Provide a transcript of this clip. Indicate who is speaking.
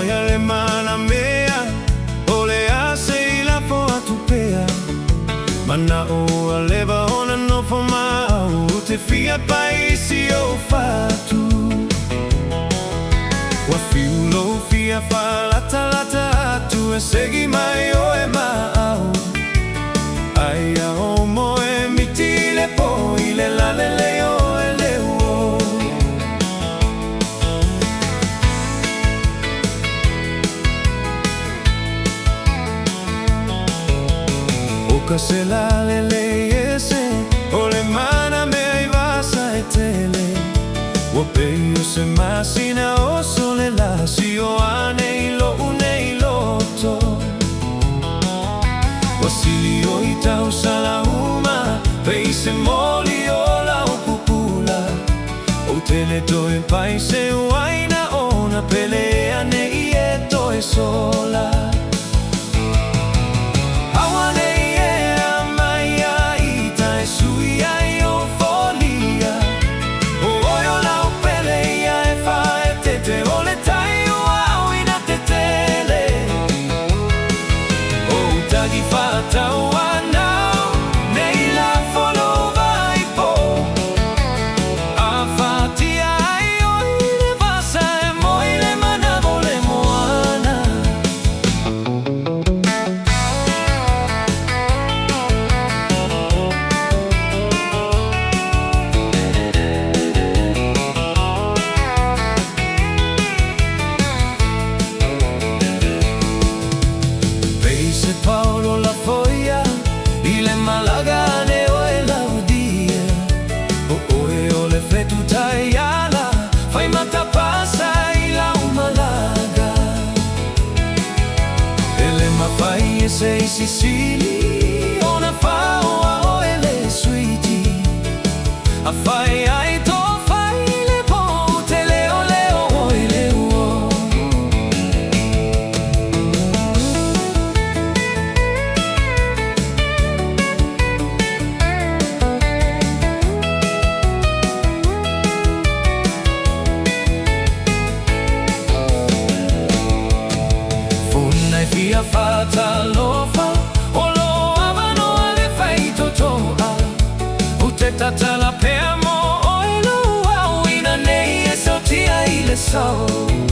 Speaker 1: Yale mana mea ole ase ila po atupea mana o aleva ona no forma o te fia paisi o fatu wa fiulo fia falata lata tu e segi mai o e mau ai a homo e mitile po ile la le o e le o se la le ese o le mana me ai vasa e tele o peio se masina o sole la si o ane ilo une ilo to o sili o ita o sala uma peise moli o la o pupula o tele to e paise o aina ona pelea ne i e to e sola sei Sicili ona fa o ele sweetie a fai ai to fai le po te leo leo o ele o funai fia fatal tata la pe amo o elu au ina nei e sotia ile so